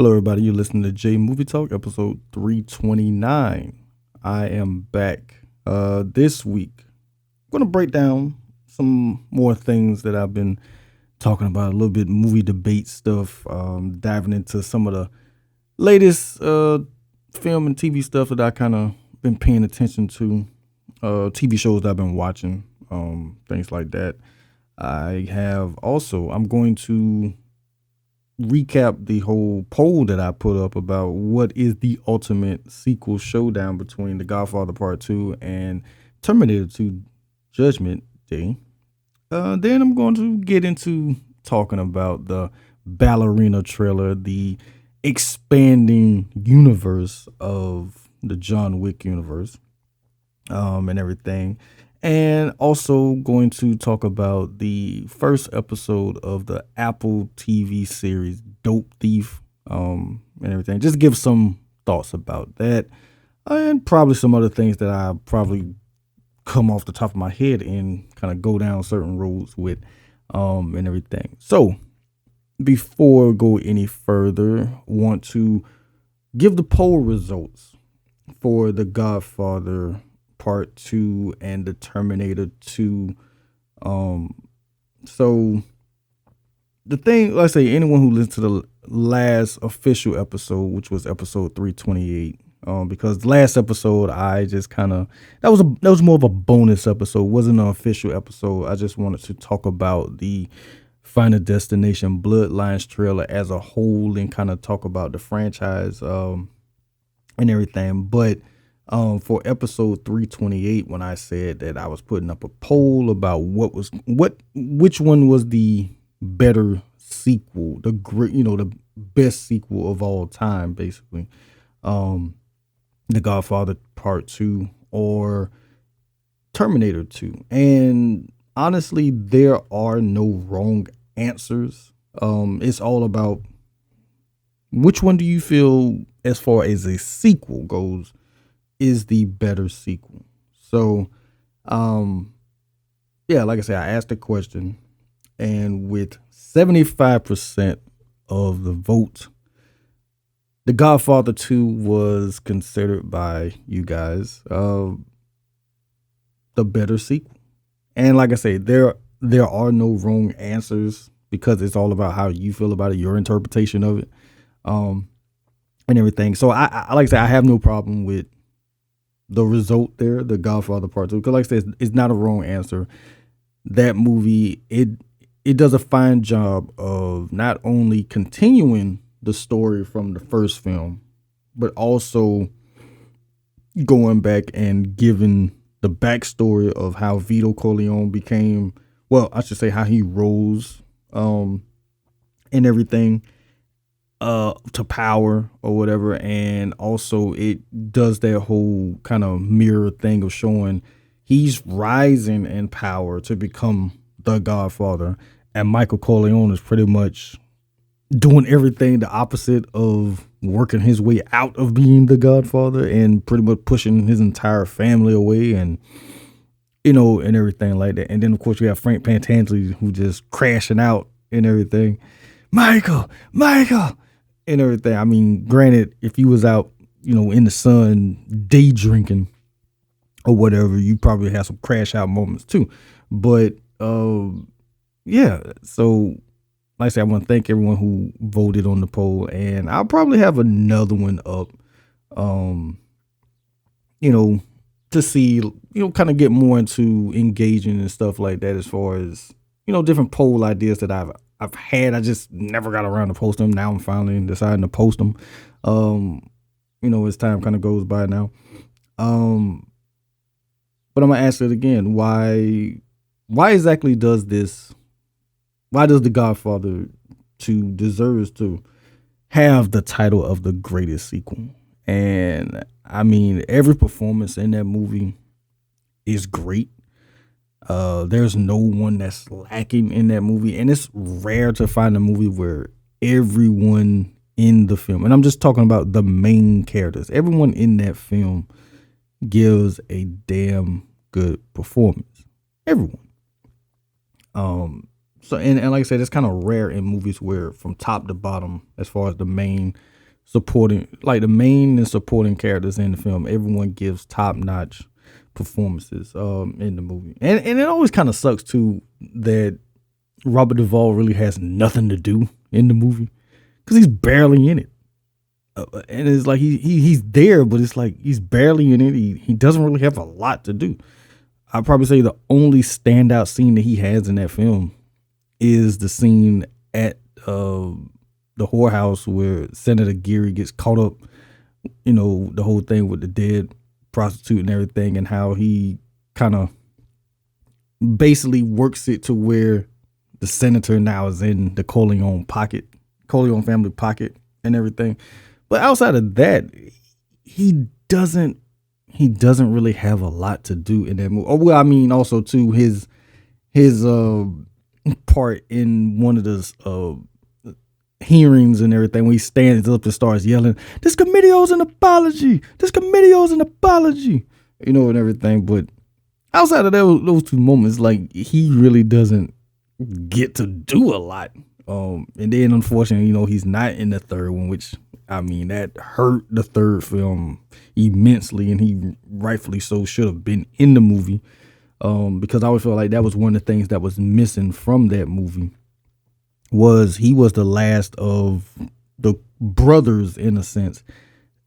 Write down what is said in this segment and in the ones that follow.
Hello, everybody. You're listening to J Movie Talk, episode 329. I am back this week. I'm going to break down some more things that I've been talking about, a little bit movie debate stuff, diving into some of the latest film and TV stuff that I kind of been paying attention to, TV shows that I've been watching, things like that. I'm going to recap the whole poll that I put up about what is the ultimate sequel showdown between The Godfather Part 2 and Terminator 2 Judgment Day. Then I'm going to get into talking about the Ballerina trailer, the expanding universe of the John Wick universe, and everything. And also going to talk about the first episode of the Apple TV series Dope Thief, and everything. Just give some thoughts about that, and probably some other things that I probably come off the top of my head and kind of go down certain roads with, and everything. So before I go any further, want to give the poll results for The Godfather Part 2 and the Terminator 2. So the thing, let's say anyone who listened to the last official episode, which was episode 328, because the last episode I just kind of that was more of a bonus episode, wasn't an official episode. I just wanted to talk about the Final Destination Bloodlines trailer as a whole and kind of talk about the franchise, and everything. But for episode 328, when I said that I was putting up a poll about which one was the better sequel, the best sequel of all time, basically, The Godfather Part 2 or Terminator 2. And honestly, there are no wrong answers. It's all about which one do you feel, as far as a sequel goes, is the better sequel. So, like I said, I asked the question, and with 75% of the vote, The Godfather 2 was considered by you guys the better sequel. And like I say, there are no wrong answers, because it's all about how you feel about it, your interpretation of it, and everything. So I like I say, I have no problem with the result there, The Godfather Part 2, because like I said, it's not a wrong answer. That movie, it does a fine job of not only continuing the story from the first film, but also going back and giving the backstory of how Vito Corleone became, well, I should say how he rose, and everything, to power or whatever. And also it does that whole kind of mirror thing of showing he's rising in power to become the Godfather, and Michael Corleone is pretty much doing everything the opposite of working his way out of being the Godfather, and pretty much pushing his entire family away, and and everything like that. And then of course you have Frank Pantangeli, who just crashing out and everything. Michael, and everything. I mean, granted, if he was out, in the sun, day drinking or whatever, you probably have some crash out moments too. But so like I said, I want to thank everyone who voted on the poll, and I'll probably have another one up, to see, kind of get more into engaging and stuff like that, as far as, different poll ideas that I've had. I just never got around to post them. Now I'm finally deciding to post them, as time kind of goes by now. But I'm gonna ask it again. Why exactly does The Godfather 2 deserves to have the title of the greatest sequel? And I mean, every performance in that movie is great. There's no one that's lacking in that movie, and it's rare to find a movie where everyone in the film, and I'm just talking about the main characters, everyone in that film gives a damn good performance. Everyone. So and like I said, it's kind of rare in movies where from top to bottom, as far as the main supporting, like the main and supporting characters in the film, everyone gives top notch performances in the movie. And it always kind of sucks too that Robert Duvall really has nothing to do in the movie because he's barely in it. And it's like he's there, but it's like he's barely in it. He doesn't really have a lot to do. I'd probably say the only standout scene that he has in that film is the scene at the whorehouse where Senator Geary gets caught up, the whole thing with the dead prostitute and everything, and how he kind of basically works it to where the senator now is in the Corleone family pocket and everything. But outside of that, he doesn't really have a lot to do in that movie. Oh, well, I mean, also too, his part in one of the hearings and everything, when he stands up and starts yelling, "This committee owes an apology. This committee owes an apology," and everything. But outside of those two moments, like, he really doesn't get to do a lot. And then unfortunately, he's not in the third one, which, I mean, that hurt the third film immensely, and he rightfully so should have been in the movie. Because I always felt like that was one of the things that was missing from that movie. He was the last of the brothers, in a sense,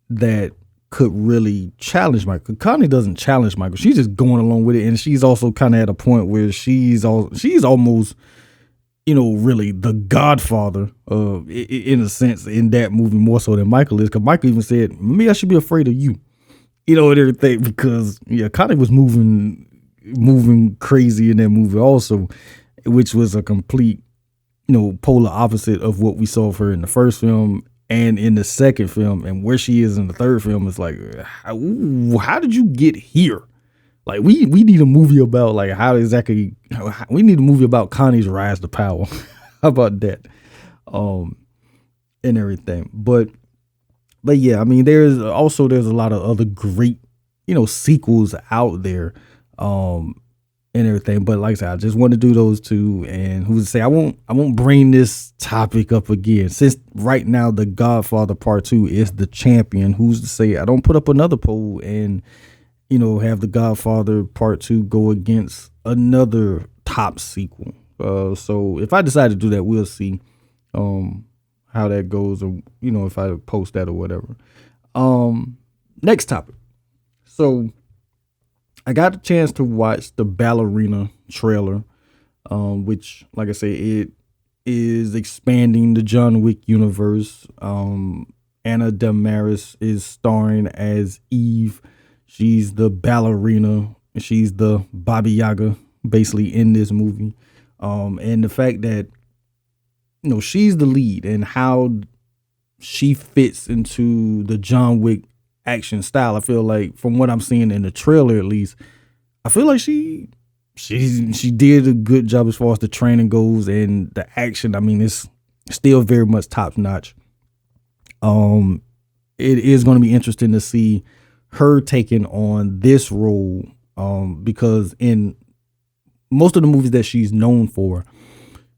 that could really challenge Michael. Connie doesn't challenge Michael. She's just going along with it, and she's also kind of at a point where she's almost, really the godfather, in a sense, in that movie, more so than Michael is. Because Michael even said, "Maybe I should be afraid of you," and everything, because Connie was moving crazy in that movie also, which was a complete, polar opposite of what we saw of her in the first film and in the second film. And where she is in the third film is like, how did you get here? Like, we need a movie about, like, we need a movie about Connie's rise to power. How about that? And everything. But yeah, I mean, there's a lot of other great, sequels out there, and everything. But like I said, I just want to do those two. And who's to say I won't bring this topic up again, since right now The Godfather Part 2 is the champion. Who's to say I don't put up another poll and have The Godfather Part 2 go against another top sequel. So if I decide to do that, we'll see how that goes, or if I post that or whatever. Next topic. So I got a chance to watch the Ballerina trailer, which, like I say, it is expanding the John Wick universe. Anna Damaris is starring as Eve. She's the ballerina, and she's the Baba Yaga, basically, in this movie. And the fact that, she's the lead, and how she fits into the John Wick action style. I feel like, from what I'm seeing in the trailer at least, I feel like she did a good job as far as the training goes, and the action, I mean, it's still very much top notch. It is going to be interesting to see her taking on this role, because in most of the movies that she's known for,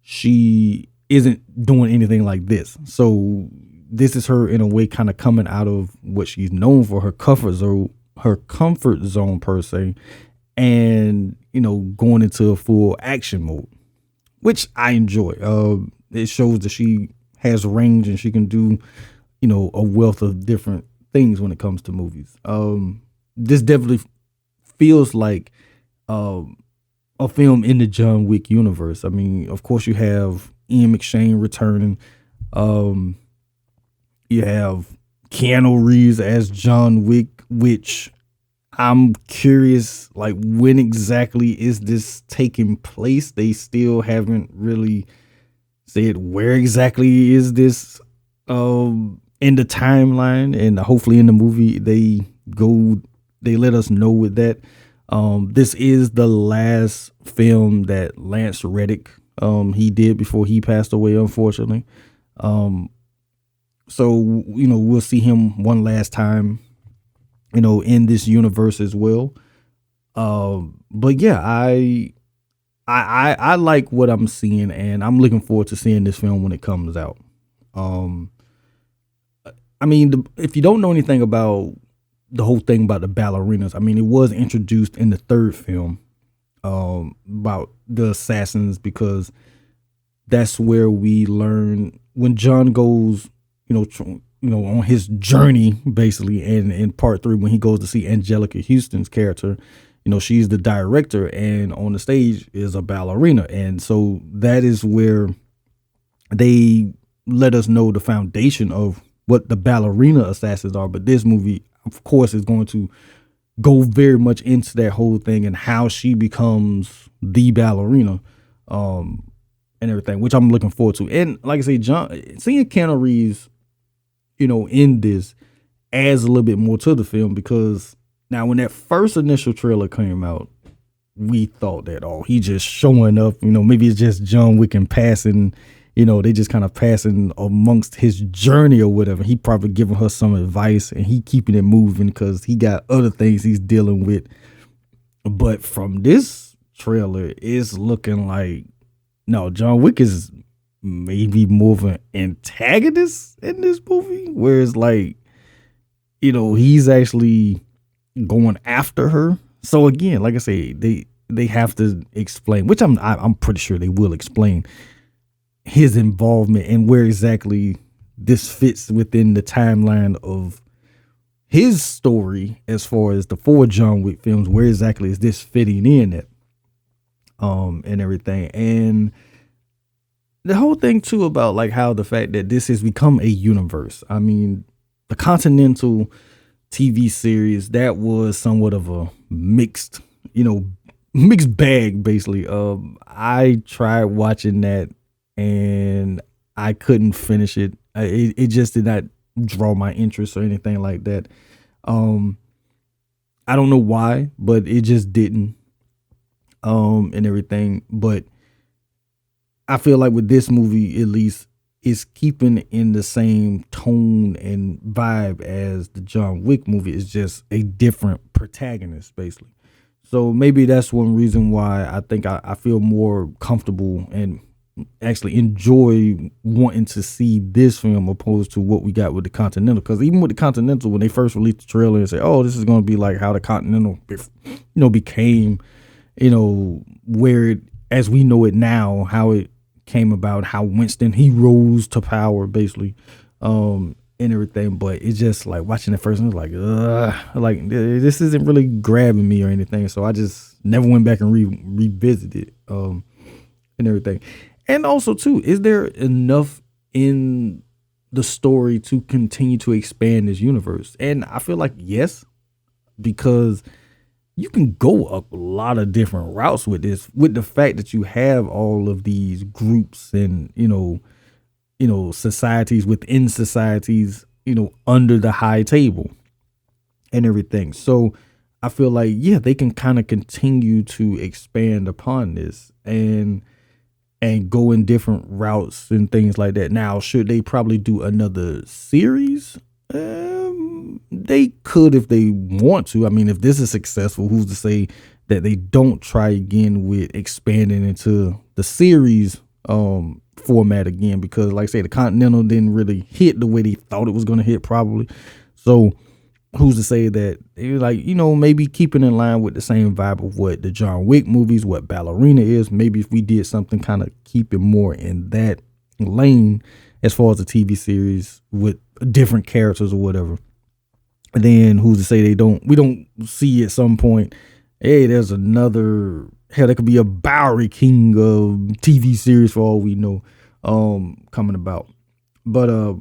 she isn't doing anything like this. So this is her, in a way, kind of coming out of what she's known for, her comfort zone per se, and going into a full action mode, which I enjoy. It shows that she has range, and she can do a wealth of different things when it comes to movies. This definitely feels like a film in the John Wick universe. I mean, of course, you have Ian McShane returning. You have Keanu Reeves as John Wick, which I'm curious, like, when exactly is this taking place? They still haven't really said where exactly is this in the timeline, and hopefully in the movie they let us know with that. This is the last film that Lance Reddick he did before he passed away, unfortunately. So we'll see him one last time in this universe as well. But yeah, I like what I'm seeing, and I'm looking forward to seeing this film when it comes out. Um, I mean, if you don't know anything about the whole thing about the ballerinas, I mean, it was introduced in the third film, about the assassins, because that's where we learn when John goes, on his journey, basically, and in part three, when he goes to see Angelica Houston's character, she's the director, and on the stage is a ballerina, and so that is where they let us know the foundation of what the ballerina assassins are. But this movie, of course, is going to go very much into that whole thing and how she becomes the ballerina, and everything, which I'm looking forward to. And like I say, seeing Keanu Reeves, in this adds a little bit more to the film, because now when that first initial trailer came out, we thought that, oh, he just showing up, maybe it's just John Wick and passing, they just kind of passing amongst his journey or whatever. He probably giving her some advice and he keeping it moving because he got other things he's dealing with. But from this trailer, it's looking like, no, John Wick is maybe more of an antagonist in this movie, whereas like, he's actually going after her. So again, like I say, they have to explain, which I'm pretty sure they will explain his involvement and where exactly this fits within the timeline of his story as far as the four John Wick films. Where exactly is this fitting in at? And everything. And the whole thing too about like how the fact that this has become a universe. I mean, the Continental TV series, that was somewhat of a mixed bag, basically. I tried watching that and I couldn't finish it. It just did not draw my interest or anything like that. I don't know why, but it just didn't. And everything. But I feel like with this movie, at least, it's keeping in the same tone and vibe as the John Wick movie. It's just a different protagonist, basically. So maybe that's one reason why I think I feel more comfortable and actually enjoy wanting to see this film opposed to what we got with the Continental. Because even with the Continental, when they first released the trailer and say, oh, this is going to be like how the Continental, became, where it, as we know it now, how it came about, how Winston, he rose to power, basically, and everything. But it's just like watching it first, and it's like this isn't really grabbing me or anything. So I just never went back and revisited, and everything. And also too, is there enough in the story to continue to expand this universe? And I feel like yes, because you can go a lot of different routes with this, with the fact that you have all of these groups and, societies within societies, under the high table and everything. So I feel like, yeah, they can kind of continue to expand upon this and go in different routes and things like that. Now, should they probably do another series? They could if they want to. I mean, if this is successful, who's to say that they don't try again with expanding into the series format again? Because like I say, the Continental didn't really hit the way they thought it was going to hit, probably. So who's to say that they like, maybe keeping in line with the same vibe of what the John Wick movies, what Ballerina is. Maybe if we did something kind of keep it more in that lane as far as the TV series with different characters or whatever. And then who's to say we don't see at some point, hey, there's another, hell, there could be a Bowery King of TV series for all we know, coming about. But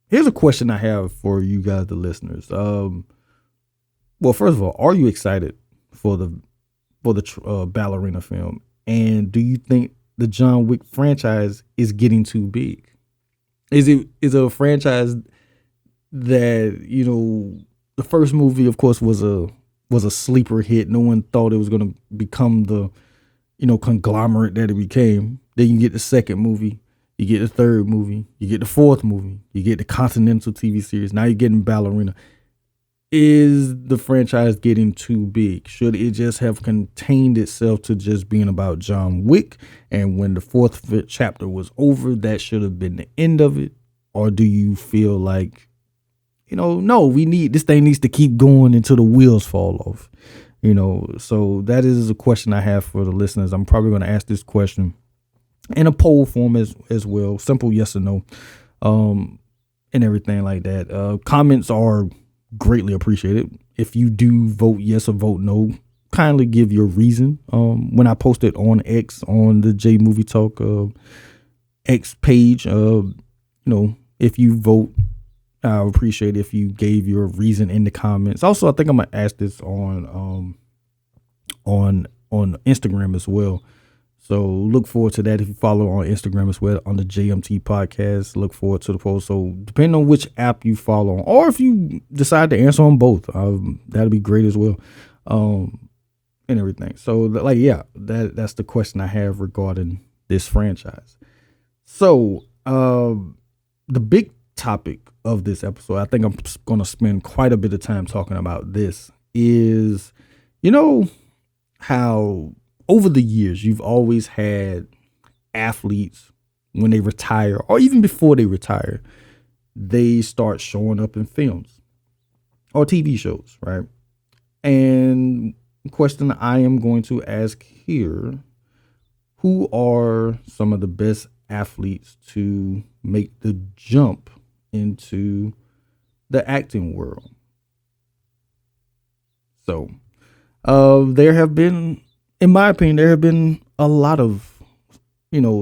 here's a question I have for you guys, the listeners. Well, first of all, are you excited for the Ballerina film? And do you think the John Wick franchise is getting too big? Is it a franchise that, the first movie, of course, was a sleeper hit. No one thought it was going to become the, conglomerate that it became. Then you get the second movie, you get the third movie, you get the fourth movie, you get the Continental TV series. Now you're getting Ballerina. is the franchise getting too big? Should it just have contained itself to just being about John Wick? And when the fourth chapter was over, that should have been the end of it? Or do you feel like, no, this thing needs to keep going until the wheels fall off? So that is a question I have for the listeners. I'm probably going to ask this question in a poll form as well. Simple yes or no. And everything like that. Comments are greatly appreciated. If you do vote yes or vote no, kindly give your reason. When I posted on X on the J Movie Talk X page, if you vote, I would appreciate if you gave your reason in the comments. Also, I think I'm gonna ask this on Instagram as well. So look forward to that. If you follow on Instagram as well on the JMT podcast, look forward to the post. So depending on which app you follow on, or if you decide to answer on both, that'll be great as well. And everything. So that's the question I have regarding this franchise. So the big topic of this episode, I think I'm going to spend quite a bit of time talking about this, is, how over the years, you've always had athletes, when they retire or even before they retire, they start showing up in films or TV shows, right? And the question I am going to ask here, who are some of the best athletes to make the jump into the acting world? So there have been, in my opinion, there have been a lot of,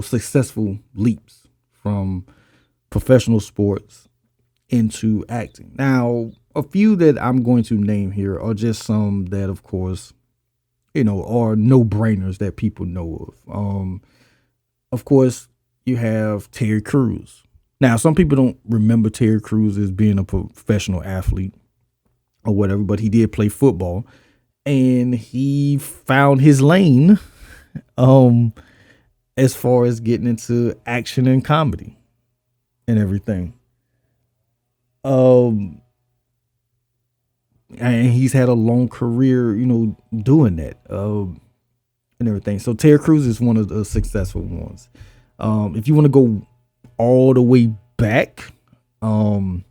successful leaps from professional sports into acting. Now, a few that I'm going to name here are just some that, of course, are no-brainers that people know of. Of course, you have Terry Crews. Now, some people don't remember Terry Crews as being a professional athlete or whatever, but he did play football. And he found his lane as far as getting into action and comedy and everything. And he's had a long career, doing that and everything. So Terry Crews is one of the successful ones. If you want to go all the way back, I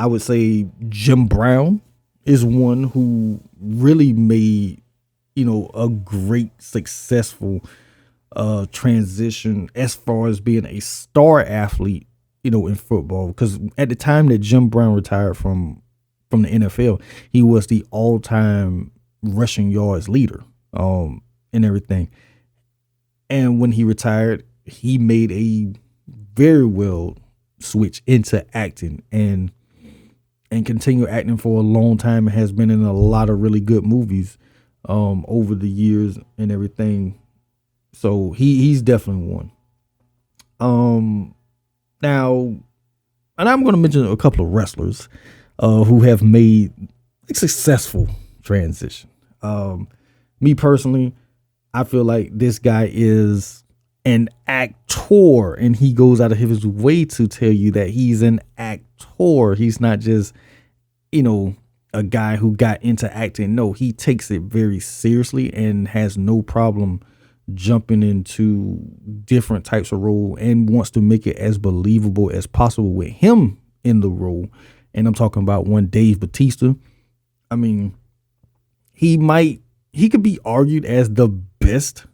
would say Jim Brown is one who really made, a great successful transition as far as being a star athlete, in football. Because at the time that Jim Brown retired from the NFL, he was the all-time rushing yards leader, and everything. And when he retired, he made a very well switch into acting and continue acting for a long time, and has been in a lot of really good movies over the years and everything. So he's definitely one. Now, and I'm going to mention a couple of wrestlers who have made a successful transition. Me personally, I feel like this guy is an actor, and he goes out of his way to tell you that he's an actor. He's not just, a guy who got into acting. No, he takes it very seriously and has no problem jumping into different types of role and wants to make it as believable as possible with him in the role. And I'm talking about one Dave Bautista. I mean, he could be argued as the best,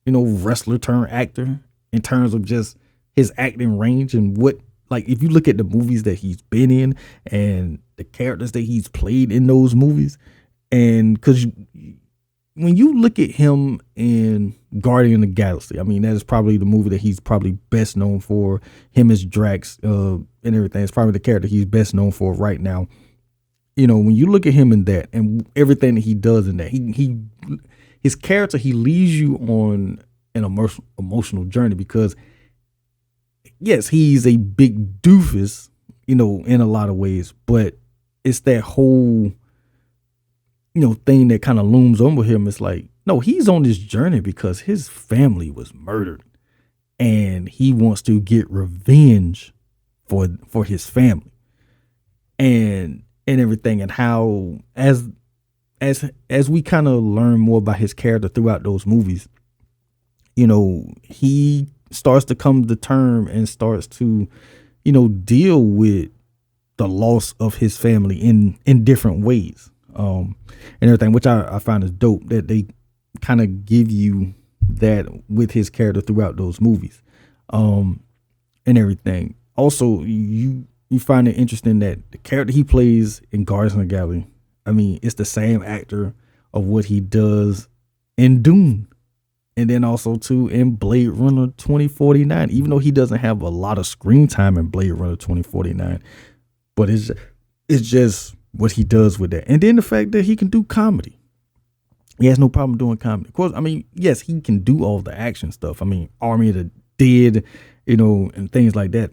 wrestler turned actor in terms of just his acting range and what, like, if you look at the movies that he's been in and the characters that he's played in those movies, and because when you look at him in Guardian of the Galaxy, I mean, that is probably the movie that he's probably best known for. Him as Drax and everything. It's probably the character he's best known for right now. When you look at him in that and everything that he does in that, his character, he leads you on an emotional journey because, yes, he's a big doofus, in a lot of ways, but it's that whole, thing that kind of looms over him. It's like, no, he's on this journey because his family was murdered and he wants to get revenge for his family. And and everything, and how as we kind of learn more about his character throughout those movies, he starts to come to term and starts to, deal with the loss of his family in different ways, and everything, which I find is dope that they kind of give you that with his character throughout those movies, and everything. Also, you find it interesting that the character he plays in Guardians of the Galaxy, I mean, it's the same actor of what he does in Dune. And then also too in Blade Runner 2049, even though he doesn't have a lot of screen time in Blade Runner 2049, but it's just what he does with that. And then the fact that he can do comedy. He has no problem doing comedy. Of course, I mean, yes, he can do all the action stuff. I mean, Army of the Dead, and things like that.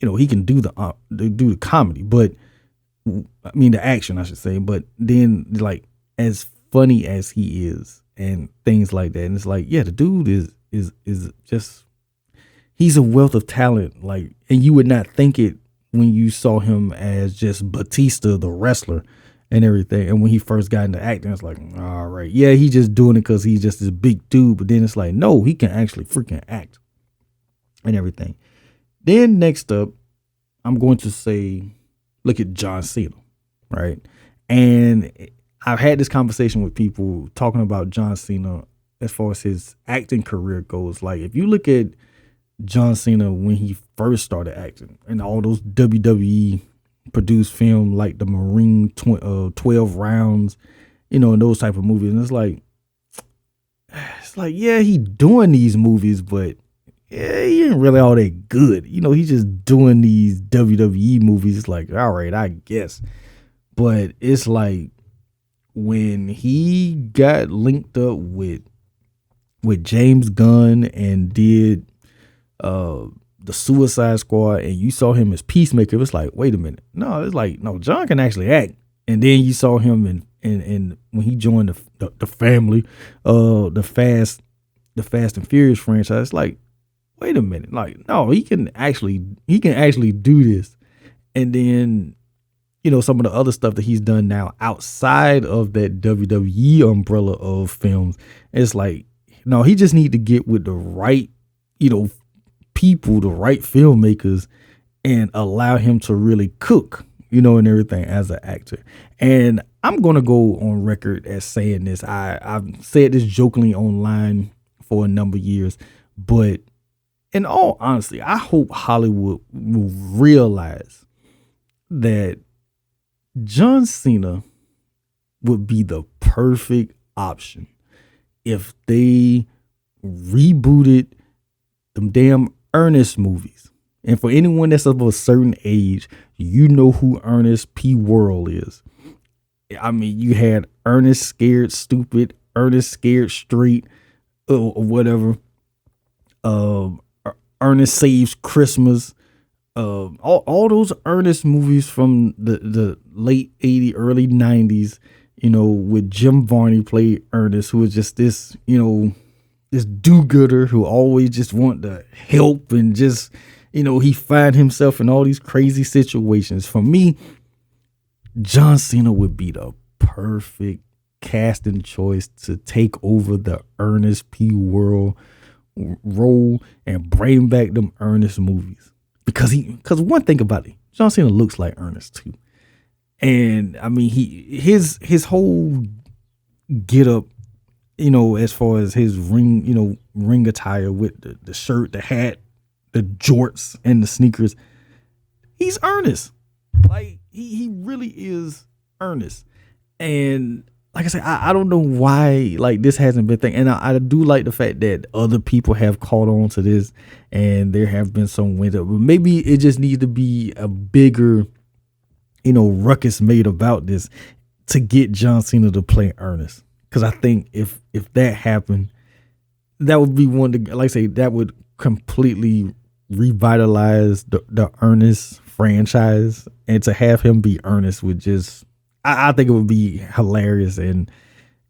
He can do the comedy, but I mean the action, I should say. But then, like, as funny as he is and things like that, and it's like, yeah, the dude is just, he's a wealth of talent. Like, and you would not think it when you saw him as just Batista, the wrestler, and everything. And when he first got into acting, it's like, all right, yeah, he's just doing it because he's just this big dude. But then it's like, no, he can actually freaking act and everything. Then next up, I'm going to say, look at John Cena, right? And I've had this conversation with people talking about John Cena as far as his acting career goes. Like, if you look at John Cena when he first started acting and all those WWE produced film like the Marine 12 Rounds, and those type of movies, and it's like, yeah, he doing these movies, but yeah, he ain't really all that good. He's just doing these WWE movies. It's like, all right, I guess. But it's like when he got linked up with James Gunn and did the Suicide Squad, and you saw him as Peacemaker, it's like, wait a minute. No, it's like, no, John can actually act. And then you saw him in when he joined the family, the Fast and Furious franchise. It's like, wait a minute, like, no, he can actually do this. And then, some of the other stuff that he's done now outside of that WWE umbrella of films, it's like, no, he just need to get with the right, people, the right filmmakers, and allow him to really cook, and everything as an actor. And I'm going to go on record as saying this. I've said this jokingly online for a number of years, but in all honesty, I hope Hollywood will realize that John Cena would be the perfect option if they rebooted them damn Ernest movies. And for anyone that's of a certain age, you know who Ernest P. Worrell is. I mean, you had Ernest Scared Stupid, Ernest Scared Straight, or whatever. Ernest Saves Christmas. All those Ernest movies from the late 80s, early 90s, with Jim Varney played Ernest, who was just this, this do-gooder who always just want to help, and just, he find himself in all these crazy situations. For me, John Cena would be the perfect casting choice to take over the Ernest P. Worrell role and bring back them Ernest movies. Because one thing about it, John Cena looks like Ernest too. And I mean, his whole get up, as far as his ring attire with the shirt, the hat, the jorts, and the sneakers, he's Ernest. Like, he really is Ernest. And like I said, I don't know why like this hasn't been thing. And I do like the fact that other people have caught on to this, and there have been some winter, but maybe it just needs to be a bigger, ruckus made about this to get John Cena to play Ernest. Cause I think if that happened, that would be one to, like I say, that would completely revitalize the Ernest franchise, and to have him be Ernest would just, I think it would be hilarious, and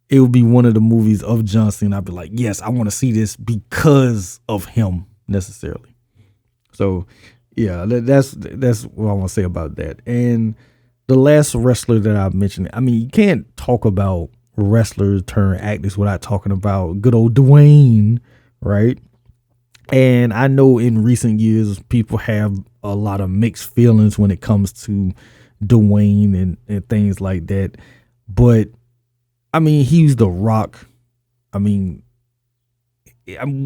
it would be one of the movies of John Cena I'd be like, yes, I want to see this because of him necessarily. So yeah, that's what I want to say about that. And the last wrestler that I mentioned, I mean, you can't talk about wrestlers turn actors without talking about good old Dwayne, right? And I know in recent years, people have a lot of mixed feelings when it comes to Dwayne and things like that. But I mean, he's The Rock. I mean,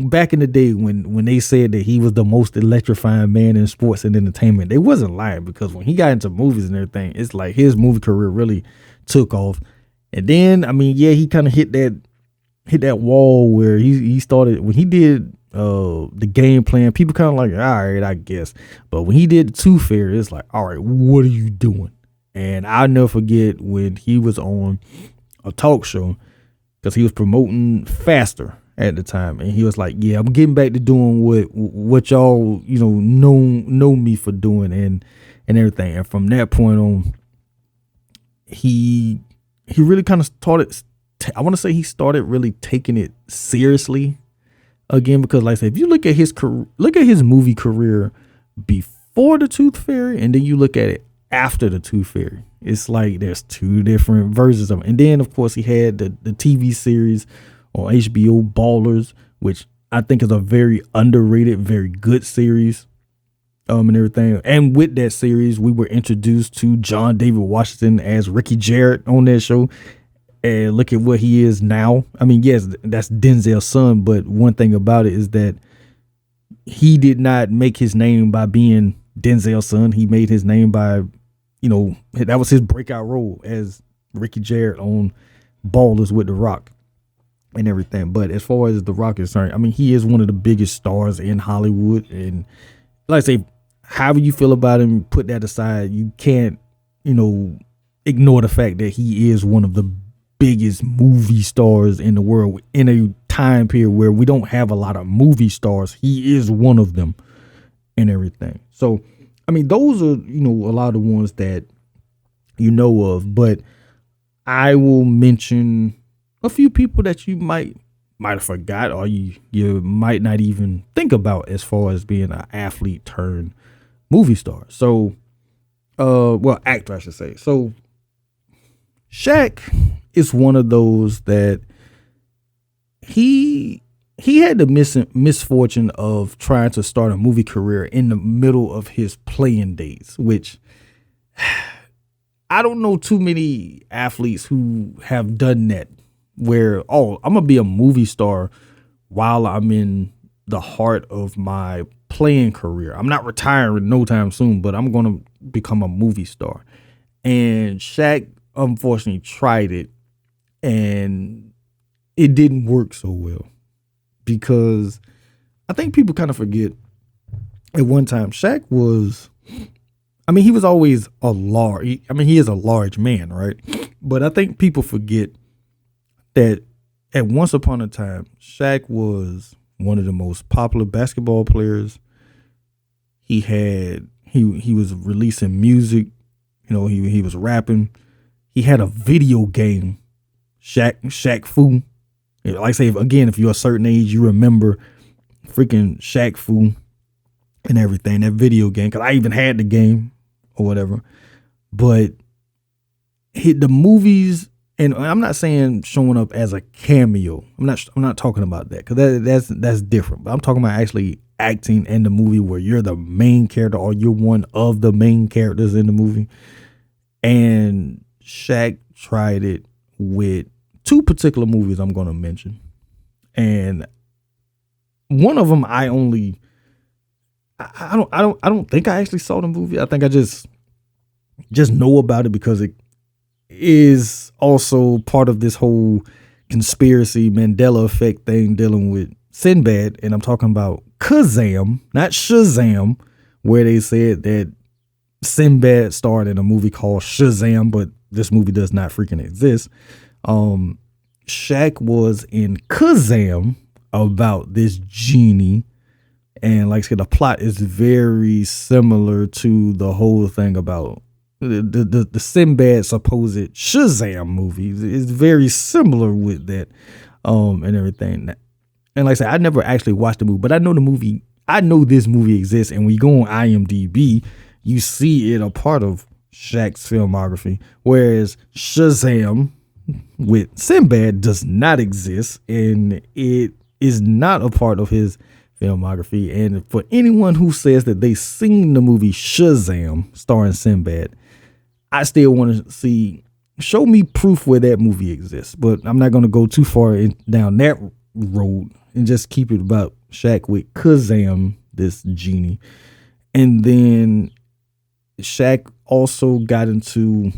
back in the day when they said that he was the most electrifying man in sports and entertainment, they wasn't lying, because when he got into movies and everything, it's like his movie career really took off. And then, I mean, yeah, he kind of hit that wall where he started when he did the Game Plan. People kind of like, all right, I guess. But when he did the Tooth Fairy, it's like, all right, what are you doing? And I'll never forget when he was on a talk show, because he was promoting Faster at the time, and he was like, yeah, I'm getting back to doing what y'all know me for doing, and everything. And from that point on, he really kind of started, I want to say he started really taking it seriously again, because like I said, if you look at his movie career before the Tooth Fairy, and then you look at it after the Tooth Fairy, it's like there's two different versions of it. And then of course he had the TV series on HBO, Ballers, which I think is a very underrated, very good series, and everything. And with that series, we were introduced to John David Washington as Ricky Jarrett on that show. And look at what he is now. I mean, yes, that's Denzel's son, but one thing about it is that he did not make his name by being Denzel's son. He made his name by, that was his breakout role as Ricky Jarrett on Ballers with The Rock and everything. But as far as The Rock is concerned, I mean, he is one of the biggest stars in Hollywood. And like I say, however you feel about him, put that aside. You can't, ignore the fact that he is one of the biggest movie stars in the world in a time period where we don't have a lot of movie stars. He is one of them and everything. So, I mean, those are, a lot of the ones that you know of, but I will mention a few people that you might have forgot, or you might not even think about as far as being an athlete turned movie star. So, actor, I should say. So, Shaq is one of those that he had the misfortune of trying to start a movie career in the middle of his playing days, which I don't know too many athletes who have done that, where, I'm going to be a movie star while I'm in the heart of my playing career. I'm not retiring no time soon, but I'm going to become a movie star. And Shaq unfortunately tried it, and it didn't work so well, because I think people kind of forget at one time Shaq was, I mean, he was always he is a large man, right? But I think people forget that at once upon a time, Shaq was one of the most popular basketball players. He was releasing music, he was rapping. He had a video game, Shaq Fu. Like I say, again, if you're a certain age, you remember freaking Shaq Fu and everything, that video game, because I even had the game or whatever. But the movies, and I'm not saying showing up as a cameo. I'm not talking about that, because that's different. But I'm talking about actually acting in the movie where you're the main character, or you're one of the main characters in the movie. And Shaq tried it with two particular movies I'm going to mention. And one of them I don't think I actually saw the movie. I think I just know about it because it is also part of this whole conspiracy Mandela effect thing dealing with Sinbad. And I'm talking about Kazam, not Shazam, where they said that Sinbad starred in a movie called Shazam, but this movie does not freaking exist. Shaq was in Kazam about this genie, and like I said, the plot is very similar to the whole thing about the Sinbad supposed Shazam movie. It's very similar with that, and everything. And like I said, I never actually watched the movie, but I know the movie. I know this movie exists, and when you go on IMDb, you see it a part of Shaq's filmography, whereas Shazam with Sinbad does not exist, and it is not a part of his filmography. And for anyone who says that they seen the movie Shazam starring Sinbad, I still want to show me proof where that movie exists. But I'm not going to go too far down that road and just keep it about Shaq with Kazam, this genie. And then Shaq also got into,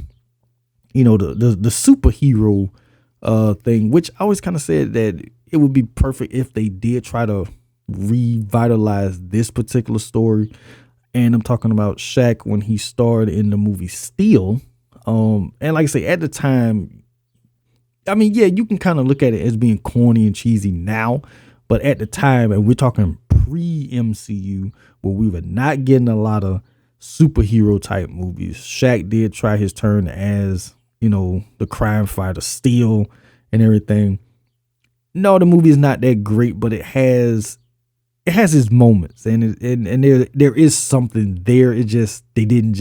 the superhero thing, which I always kind of said that it would be perfect if they did try to revitalize this particular story. And I'm talking about Shaq when he starred in the movie Steel. And like I say, at the time, I mean, yeah, you can kind of look at it as being corny and cheesy now, but at the time, and we're talking pre-MCU, where we were not getting a lot of superhero type movies, Shaq did try his turn as, the crime fighter Steel and everything. No, the movie is not that great, but it has its moments, and there is something there. It just didn't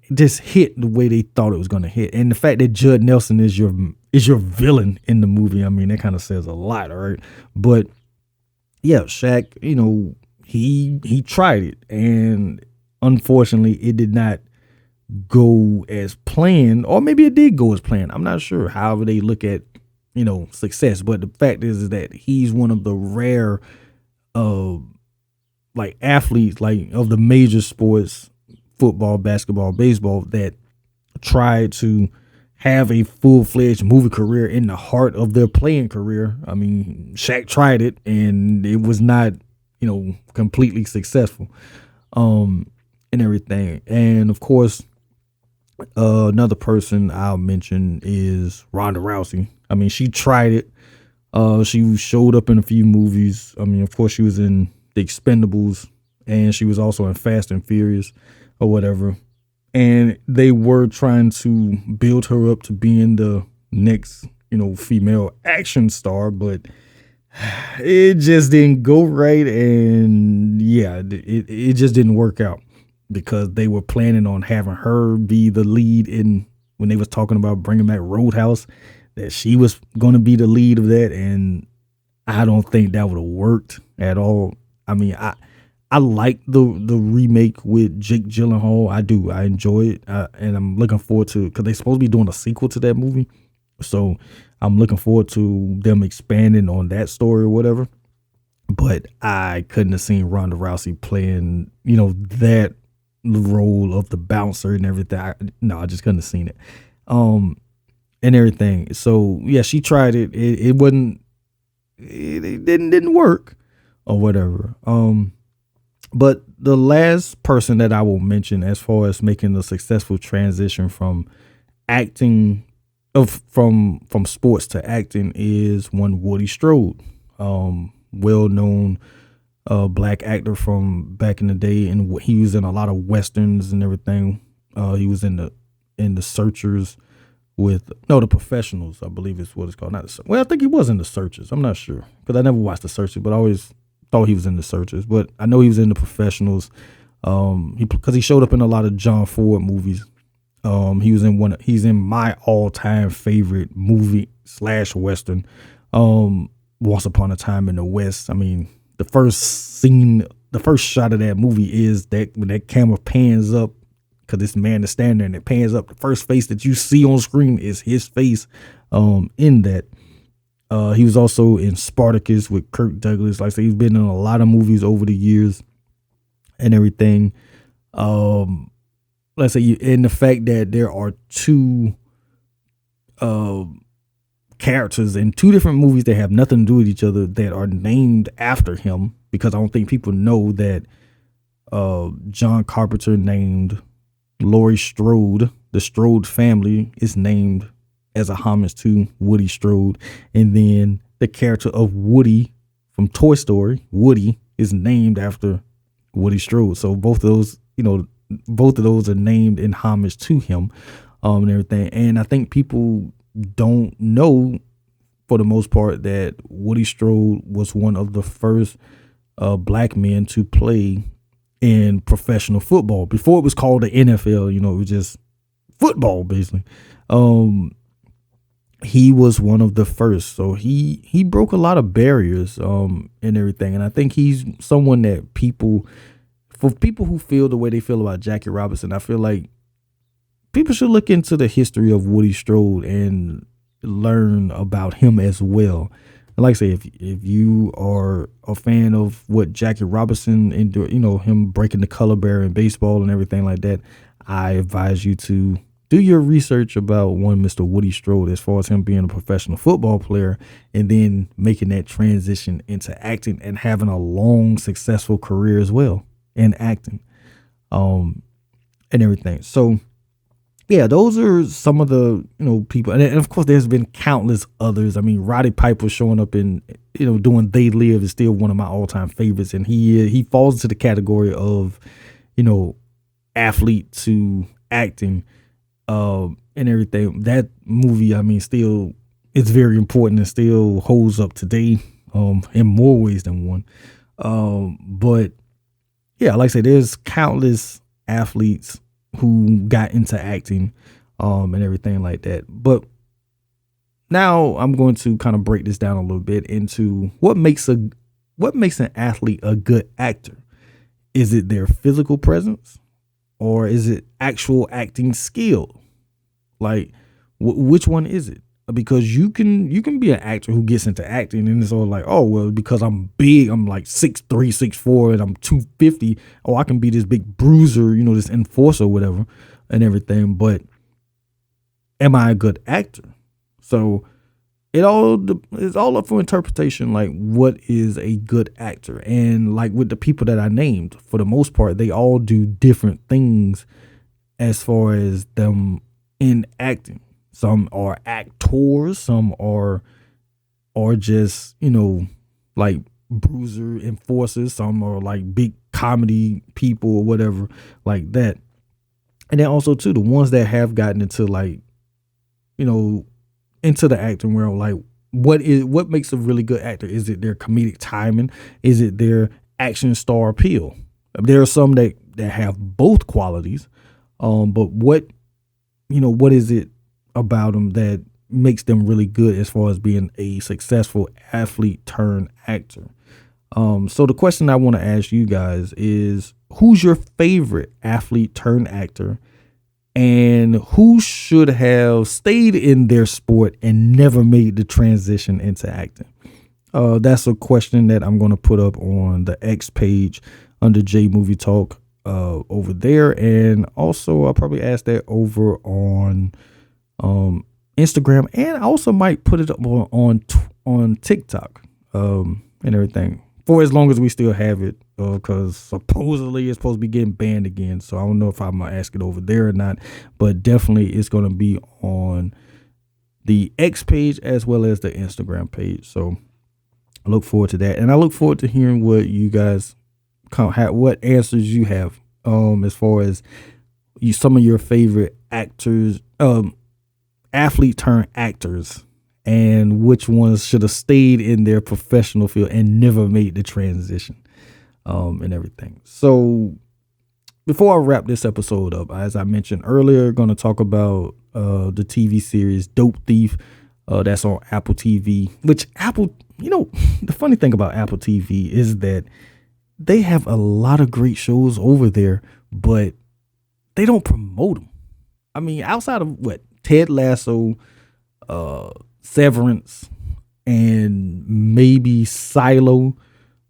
hit the way they thought it was going to hit. And the fact that Judd Nelson is your villain in the movie, I mean, that kind of says a lot, all right? But yeah, Shaq, he tried it, and unfortunately it did not go as planned, or maybe it did go as planned. I'm not sure. However they look at, success. But the fact is that he's one of the rare athletes, of the major sports, football, basketball, baseball, that tried to have a full-fledged movie career in the heart of their playing career. I mean, Shaq tried it, and it was not, completely successful, and everything. And of course, another person I'll mention is Ronda Rousey. I mean, she tried it. She showed up in a few movies. I mean, of course, she was in The Expendables, and she was also in Fast and Furious or whatever. And they were trying to build her up to being the next, female action star, but it just didn't go right. And yeah, it just didn't work out, because they were planning on having her be the lead when they was talking about bringing back Roadhouse, that she was going to be the lead of that. And I don't think that would have worked at all. I mean, I like the remake with Jake Gyllenhaal. I do. I enjoy it. And I'm looking forward to, because they're supposed to be doing a sequel to that movie. So I'm looking forward to them expanding on that story or whatever. But I couldn't have seen Ronda Rousey playing, that role of the bouncer and everything. I just couldn't have seen it. And everything. So yeah, she tried it. It didn't work or whatever. But the last person that I will mention as far as making a successful transition from acting from sports to acting is one Woody Strode, well-known black actor from back in the day, and he was in a lot of westerns and everything. He was in the Searchers with the Professionals, I believe is what it's called. I think he was in the Searchers. I'm not sure, because I never watched the Searchers, but I always thought he was in the Searchers. But I know he was in the Professionals. Because he showed up in a lot of John Ford movies. He's in my all-time favorite movie / western, Once Upon a Time in the West. I mean, the first shot of that movie is that when that camera pans up, because this man is standing there and it pans up, the first face that you see on screen is his face in that. He was also in Spartacus with Kirk Douglas. Like I said, he's been in a lot of movies over the years and everything. Let's say, and the fact that there are two characters in two different movies that have nothing to do with each other that are named after him, because I don't think people know that John Carpenter named Laurie Strode, the Strode family is named as a homage to Woody Strode. And then the character of Woody from Toy Story, Woody, is named after Woody Strode. So both of those are named in homage to him, and everything. And I think people don't know, for the most part, that Woody Strode was one of the first black men to play in professional football. Before it was called the NFL, it was just football basically. He was one of the first, so he broke a lot of barriers and everything. And I think he's someone that for people who feel the way they feel about Jackie Robinson, I feel like people should look into the history of Woody Strode and learn about him as well. And like I say, if you are a fan of what Jackie Robinson endured, him breaking the color barrier in baseball and everything like that, I advise you to do your research about one Mr. Woody Strode, as far as him being a professional football player and then making that transition into acting and having a long, successful career as well in acting, and everything. So yeah, those are some of the people, and of course there's been countless others. I mean, Roddy Piper showing up in doing They Live is still one of my all time favorites, and he falls into the category of athlete to acting, and everything. That movie, I mean, still it's very important and still holds up today, in more ways than one. But yeah, like I said, there's countless athletes who got into acting, and everything like that. But now I'm going to kind of break this down a little bit into what makes an athlete a good actor. Is it their physical presence, or is it actual acting skill? Like, which one is it? Because you can be an actor who gets into acting and it's all like, oh, well, because I'm big, I'm like 6'3", 6'4", and I'm 250. Oh, I can be this big bruiser, this enforcer, whatever, and everything. But am I a good actor? So it's all up for interpretation. Like, what is a good actor? And like with the people that I named, for the most part, they all do different things as far as them in acting. Some are actors, some are just, like bruiser enforcers, some are like big comedy people or whatever like that. And then also too, the ones that have gotten into like, into the acting world, like what makes a really good actor? Is it their comedic timing? Is it their action star appeal? There are some that have both qualities. But what is it about them that makes them really good as far as being a successful athlete turned actor? So the question I want to ask you guys is, who's your favorite athlete turned actor, and who should have stayed in their sport and never made the transition into acting? That's a question that I'm going to put up on the X page under J Movie Talk over there, and also I'll probably ask that over on Instagram, and I also might put it up on TikTok, and everything, for as long as we still have it, because supposedly it's supposed to be getting banned again. So I don't know if I'm gonna ask it over there or not, but definitely it's gonna be on the X page as well as the Instagram page. So I look forward to that, and I look forward to hearing what you guys what answers you have, as far as some of your favorite actors, athlete turned actors, and which ones should have stayed in their professional field and never made the transition, and everything. So before I wrap this episode up, as I mentioned earlier, going to talk about the TV series Dope Thief. That's on Apple TV, which Apple, the funny thing about Apple TV is that they have a lot of great shows over there, but they don't promote them. I mean, outside of Ted Lasso, Severance, and maybe Silo,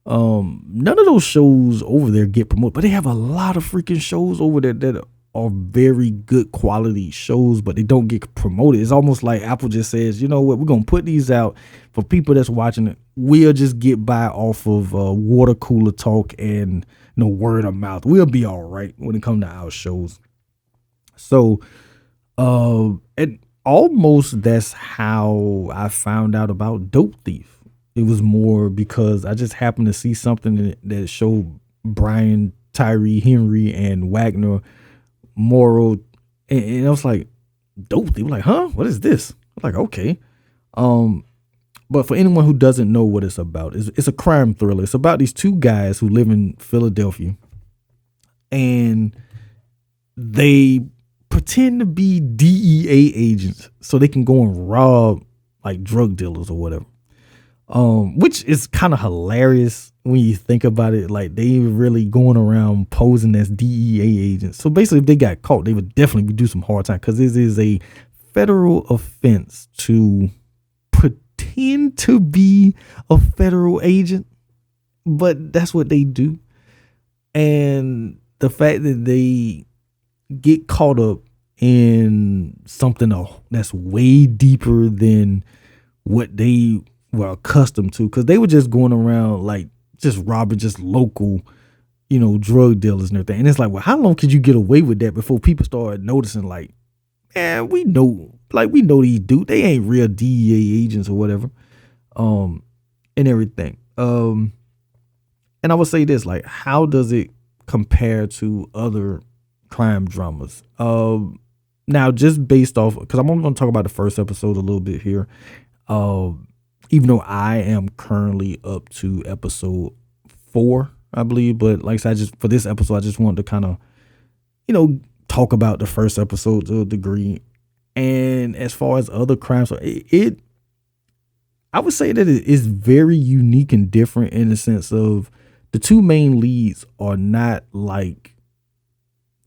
none of those shows over there get promoted, but they have a lot of freaking shows over there that are very good quality shows, but they don't get promoted. It's almost like Apple just says, you know what, we're going to put these out for people that's watching it. We'll just get by off of water cooler talk and word of mouth. We'll be all right when it comes to our shows. So and almost that's how I found out about Dope Thief. It was more because I just happened to see something that showed Brian Tyree Henry and Wagner Morrow, and I was like, Dope Thief. I'm like, huh? What is this? I'm like, okay. But for anyone who doesn't know what it's about, it's a crime thriller. It's about these two guys who live in Philadelphia, and they pretend to be DEA agents so they can go and rob like drug dealers or whatever. Which is kind of hilarious when you think about it. Like they really going around posing as DEA agents. So basically, if they got caught, they would definitely do some hard time because this is a federal offense to pretend to be a federal agent, but that's what they do. And the fact that they get caught up in something that's way deeper than what they were accustomed to, because they were just going around like just robbing just local, drug dealers and everything. And it's like, well, how long could you get away with that before people started noticing like, man, we know these dudes, they ain't real DEA agents or whatever, and everything. And I would say this, like, how does it compare to other crime dramas? Now just based off, because I'm only going to talk about the first episode a little bit here. Even though I am currently up to episode 4, I believe, but like I said, for this episode, I just wanted to kind of, talk about the first episode to a degree. And as far as other crimes, I would say that it is very unique and different in the sense of the two main leads are not like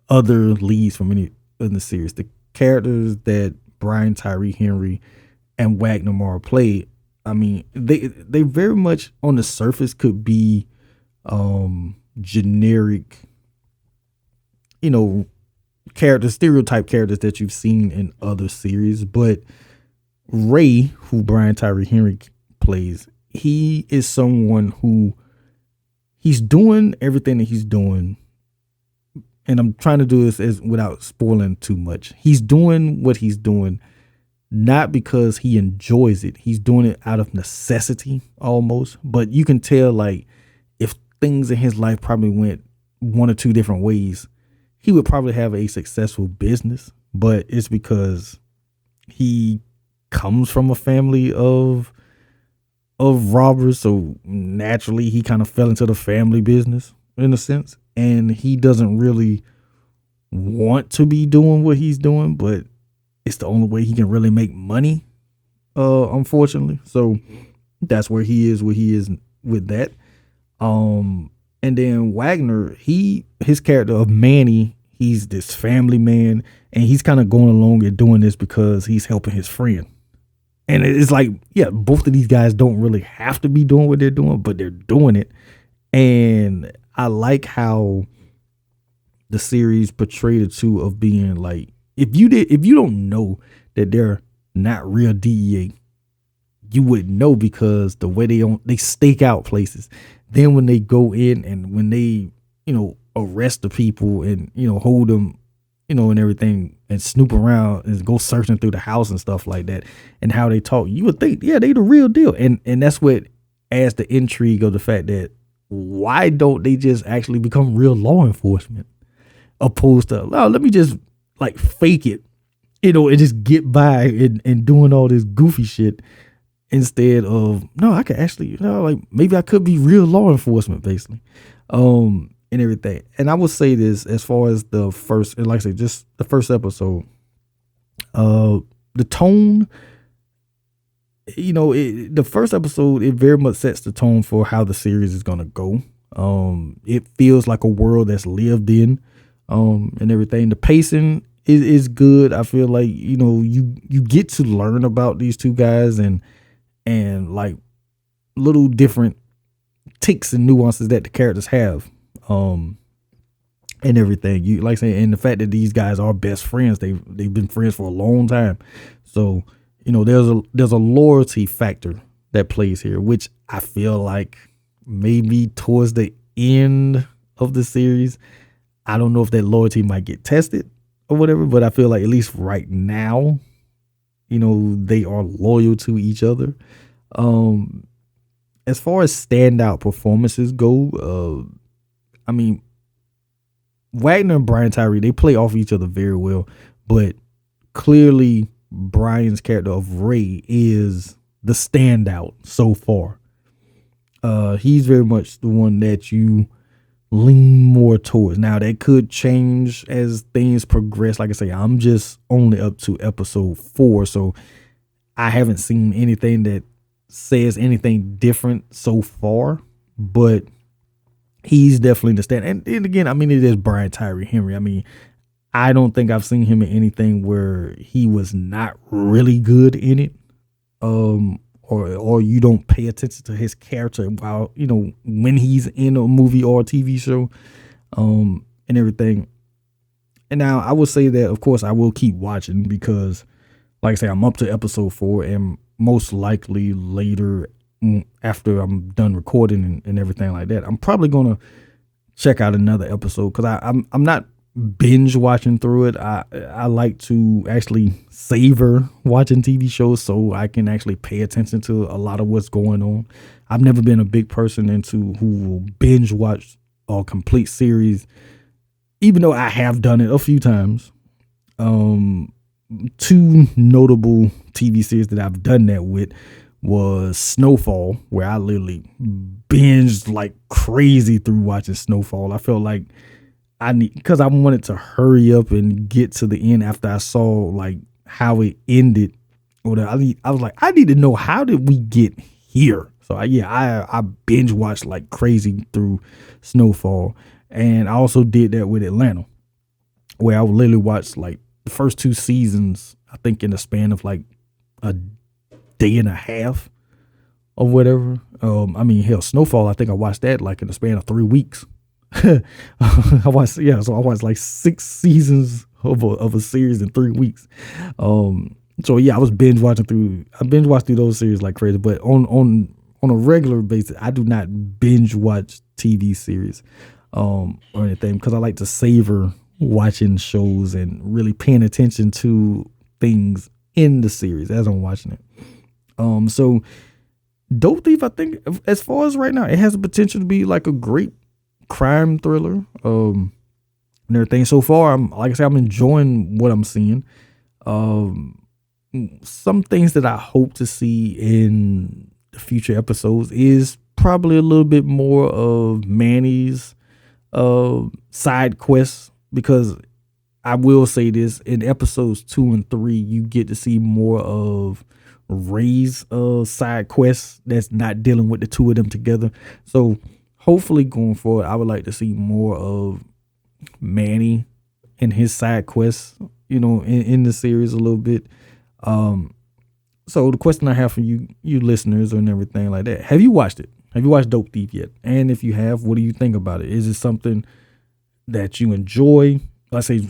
other leads from any in the series. The characters that Brian Tyree Henry and Wagner Moore played, I mean, they very much on the surface could be generic, characters, stereotype characters that you've seen in other series. But Ray, who Brian Tyree Henry plays, he is someone who he's doing everything that he's doing. And I'm trying to do this without spoiling too much. He's doing what he's doing not because he enjoys it. He's doing it out of necessity almost. But you can tell, like, if things in his life probably went one or two different ways, he would probably have a successful business. But it's because he comes from a family of robbers. So naturally, he kind of fell into the family business in a sense. And he doesn't really want to be doing what he's doing, but it's the only way he can really make money, unfortunately. So that's where he is with that. And then Wagner, his character of Manny, he's this family man, and he's kind of going along and doing this because he's helping his friend. And it's like, yeah, both of these guys don't really have to be doing what they're doing, but they're doing it. And I like how the series portrayed the two of being like, if you don't know that they're not real DEA, you wouldn't know because the way they stake out places. Then when they go in and when they, arrest the people and, hold them, and everything and snoop around and go searching through the house and stuff like that and how they talk, you would think, yeah, they the real deal. And that's what adds the intrigue of the fact that why don't they just actually become real law enforcement opposed to, oh, let me just like fake it, and just get by and doing all this goofy shit instead of, no, I could actually, like maybe I could be real law enforcement basically, and everything. And I would say this as far as the first, and like I said, just the first episode, the tone, the first episode, it very much sets the tone for how the series is going to go. It feels like a world that's lived in, and everything. The pacing is good. I feel like, you get to learn about these two guys and like little different ticks and nuances that the characters have, and everything. You like saying, and the fact that these guys are best friends. They've been friends for a long time. So, there's a loyalty factor that plays here, which I feel like maybe towards the end of the series, I don't know if that loyalty might get tested or whatever, but I feel like at least right now, they are loyal to each other. As far as standout performances go, I mean, Wagner and Brian Tyree, they play off each other very well, but clearly Brian's character of Ray is the standout so far. He's very much the one that you lean more towards. Now that could change as things progress. Like I say, I'm just only up to episode 4, so I haven't seen anything that says anything different so far. But he's definitely the stand. And again, I mean, it is Brian Tyree Henry. I mean, I don't think I've seen him in anything where he was not really good in it. Or you don't pay attention to his character while, when he's in a movie or a TV show, and everything. And now I will say that, of course, I will keep watching because, like I say, I'm up to episode 4, and most likely later, after I'm done recording and everything like that, I'm probably gonna check out another episode because I'm not binge watching through it. I like to actually savor watching TV shows so I can actually pay attention to a lot of what's going on. I've never been a big person who will binge watch a complete series, even though I have done it a few times. 2 notable TV series that I've done that with was Snowfall, where I literally binged like crazy through watching Snowfall. I felt like because I wanted to hurry up and get to the end after I saw like how it ended. I was like, I need to know, how did we get here? So I binge watched like crazy through Snowfall, and I also did that with Atlanta, where I would literally watch like the first 2 seasons, I think in the span of like a day and a half or whatever. I mean, hell, Snowfall, I think I watched that like in the span of 3 weeks. I watched like 6 seasons of a series in 3 weeks. So yeah, I binge watched through those series like crazy. But on a regular basis, I do not binge watch TV series or anything, because I like to savor watching shows and really paying attention to things in the series as I'm watching it. So Dope Thief, I think, as far as right now, it has the potential to be like a great crime thriller, and everything. So far, I'm enjoying what I'm seeing. Some things that I hope to see in the future episodes is probably a little bit more of Manny's side quests, because I will say this, in episodes 2 and 3, you get to see more of Ray's side quests that's not dealing with the two of them together. So hopefully going forward, I would like to see more of Manny and his side quests, in the series a little bit. So the question I have for you listeners and everything like that, have you watched it? Have you watched Dope Thief yet? And if you have, what do you think about it? Is it something that you enjoy? I say,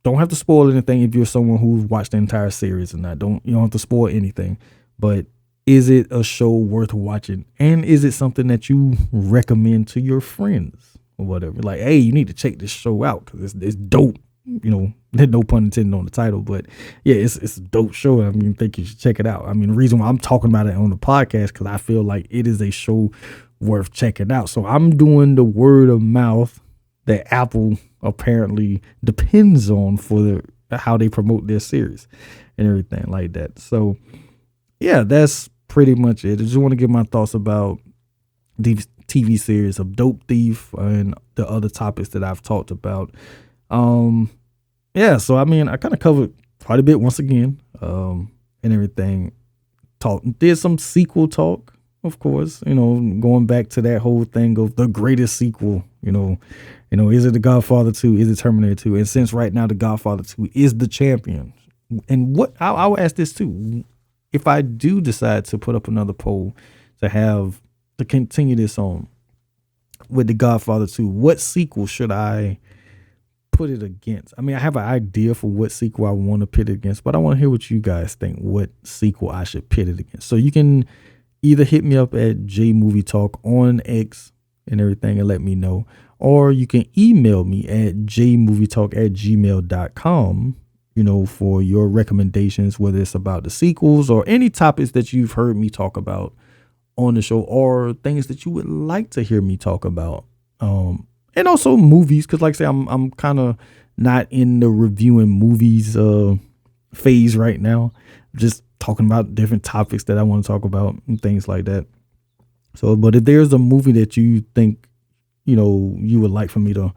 don't have to spoil anything if you're someone who's watched the entire series or not. You don't have to spoil anything. But is it a show worth watching? And is it something that you recommend to your friends or whatever? Like, hey, you need to check this show out because it's dope. There's no pun intended on the title, but yeah, it's a dope show. I mean, I think you should check it out. I mean, the reason why I'm talking about it on the podcast, because I feel like it is a show worth checking out. So I'm doing the word of mouth that Apple apparently depends on for how they promote their series and everything like that. So yeah, that's pretty much it. I just want to give my thoughts about the TV series of Dope Thief and the other topics that I've talked about. Yeah, so I mean, I kind of covered quite a bit once again, and everything. Did some sequel talk, of course, going back to that whole thing of the greatest sequel, is it The Godfather 2? Is it Terminator 2? And since right now The Godfather 2 is the champion, and I will ask this too, if I do decide to put up another poll to continue this on with The Godfather 2, what sequel should I put it against? I mean, I have an idea for what sequel I want to pit it against, but I want to hear what you guys think, what sequel I should pit it against. So you can either hit me up at JMovieTalk on X and everything and let me know, or you can email me at jmovietalk@gmail.com, for your recommendations, whether it's about the sequels or any topics that you've heard me talk about on the show, or things that you would like to hear me talk about. And also movies, because like I say, I'm kind of not in the reviewing movies phase right now. I'm just talking about different topics that I want to talk about and things like that. So, but if there's a movie that you think you would like for me to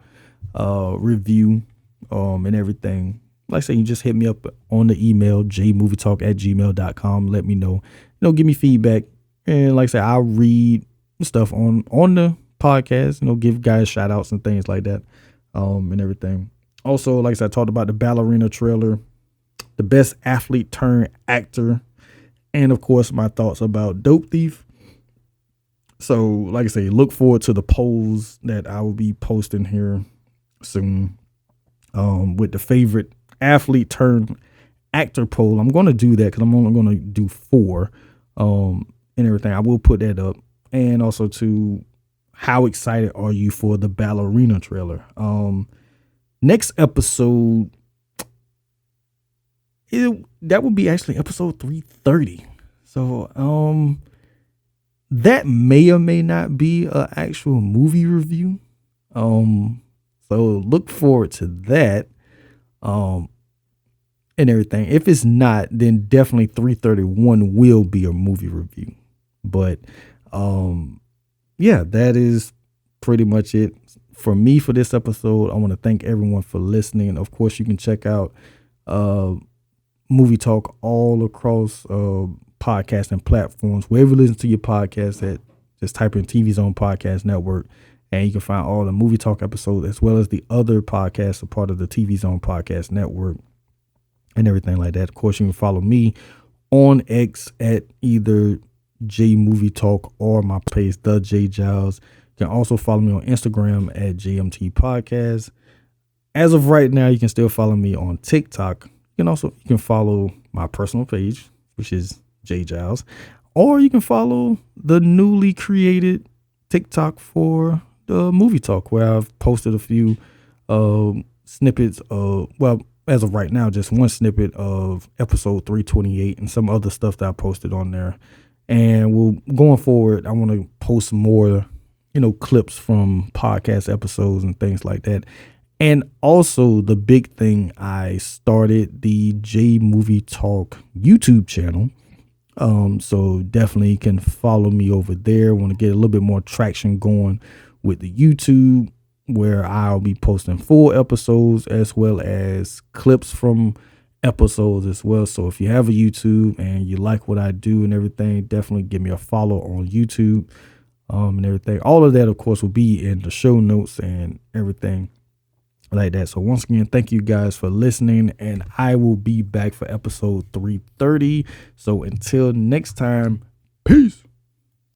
review and everything. Like I say, you just hit me up on the email, jmovietalk@gmail.com. Let me know. Give me feedback. And like I said, I'll read stuff on the podcast, give guys shout outs and things like that, and everything. Also, like I said, I talked about the Ballerina trailer, the best athlete turned actor, and of course, my thoughts about Dope Thief. So, like I say, look forward to the polls that I will be posting here soon, with the favorite athlete turned actor poll. I'm going to do that because I'm only going to do 4, and everything. I will put that up. And also to how excited are you for the Ballerina trailer? Next episode, that would be actually episode 330. So, that may or may not be an actual movie review. So look forward to that. And everything. If it's not, then definitely 331 will be a movie review. But yeah, that is pretty much it for me for this episode. I want to thank everyone for listening. Of course, you can check out Movie Talk all across podcasting platforms. Wherever you listen to your podcast at, just type in TV Zone Podcast Network, and you can find all the Movie Talk episodes as well as the other podcasts, a part of the TV Zone Podcast Network and everything like that. Of course, you can follow me on X at either J Movie Talk or my page, The J Giles. You can also follow me on Instagram at JMT Podcast. As of right now, you can still follow me on TikTok. You can follow my personal page, which is J Giles, or you can follow the newly created TikTok for the Movie Talk, where I've posted a few snippets of, well, as of right now, just one snippet of episode 328 and some other stuff that I posted on there. And going forward, I want to post more, clips from podcast episodes and things like that. And also the big thing, I started the J Movie Talk YouTube channel. So definitely can follow me over there. Want to get a little bit more traction going with the YouTube, where I'll be posting full episodes as well as clips from episodes as well. So if you have a YouTube and you like what I do and everything, definitely give me a follow on YouTube, and everything. All of that, of course, will be in the show notes and everything like that. So once again, thank you guys for listening, and I will be back for episode 330. So until next time, peace.